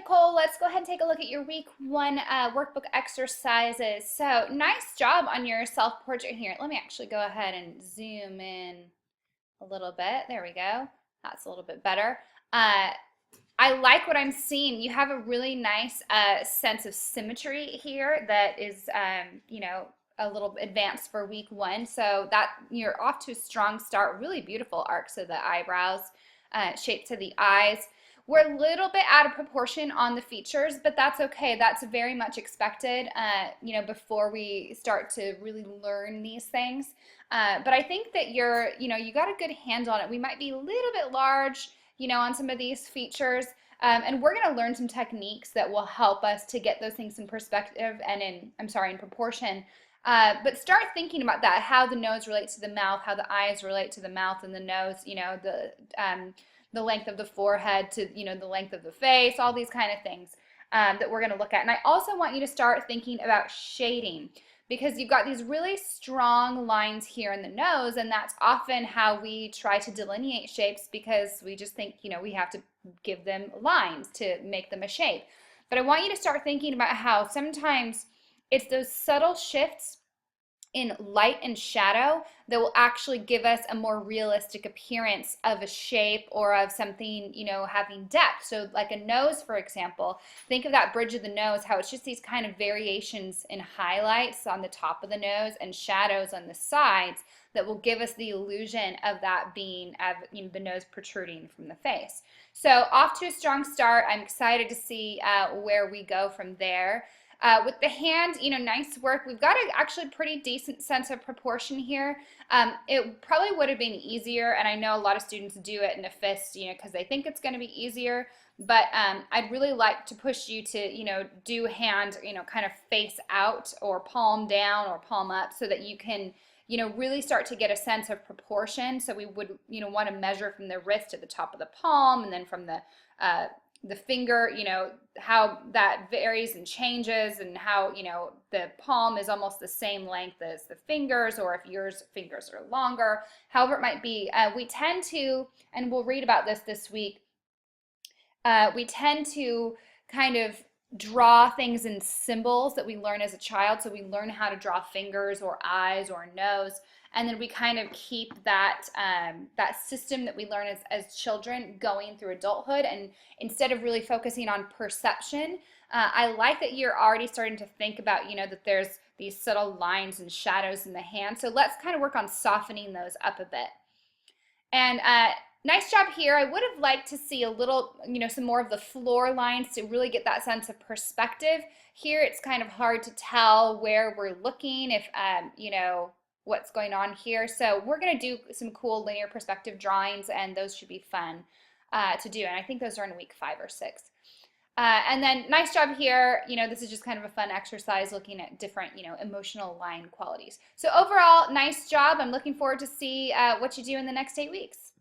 Nicole, let's go ahead and take a look at your week one workbook exercises. So nice job on your self-portrait here. Let me actually go ahead and zoom in a little bit. There we go. That's a little bit better. I like what I'm seeing. You have a really nice sense of symmetry here that is, a little advanced for week one. So that you're off to a strong start. Really beautiful arcs of the eyebrows, shape to the eyes. We're a little bit out of proportion on the features, but that's okay. That's very much expected, before we start to really learn these things. But I think that you got a good handle on it. We might be a little bit large, on some of these features. And we're going to learn some techniques that will help us to get those things in perspective and in proportion. But start thinking about that, how the nose relates to the mouth, how the eyes relate to the mouth and the nose, the length of the forehead to, the length of the face, all these kind of things that we're going to look at. And I also want you to start thinking about shading, because you've got these really strong lines here in the nose, and that's often how we try to delineate shapes, because we just think, we have to give them lines to make them a shape. But I want you to start thinking about how sometimes it's those subtle shifts in light and shadow that will actually give us a more realistic appearance of a shape or of something, having depth. So like a nose, for example, think of that bridge of the nose, how it's just these kind of variations in highlights on the top of the nose and shadows on the sides that will give us the illusion of that being the nose protruding from the face. So off to a strong start. I'm excited to see where we go from there. With the hand, nice work. We've got actually pretty decent sense of proportion here. It probably would have been easier, and I know a lot of students do it in a fist, because they think it's going to be easier. But I'd really like to push you to, do hand, kind of face out or palm down or palm up, so that you can, really start to get a sense of proportion. So we would, want to measure from the wrist to the top of the palm, and then from the finger, how that varies and changes, and how, the palm is almost the same length as the fingers, or if yours fingers are longer, however it might be. We tend to, and we'll read about this week, we tend to kind of draw things in symbols that we learn as a child. So we learn how to draw fingers or eyes or nose, and then we kind of keep that that system that we learn as children going through adulthood. And instead of really focusing on perception, I like that you're already starting to think about, that there's these subtle lines and shadows in the hand. So let's kind of work on softening those up a bit. And nice job here. I would have liked to see a little, some more of the floor lines to really get that sense of perspective. Here it's kind of hard to tell where we're looking, if, what's going on here. So we're going to do some cool linear perspective drawings, and those should be fun to do. And I think those are in week 5 or 6. And then nice job here. This is just kind of a fun exercise looking at different, emotional line qualities. So overall, nice job. I'm looking forward to see what you do in the next 8 weeks.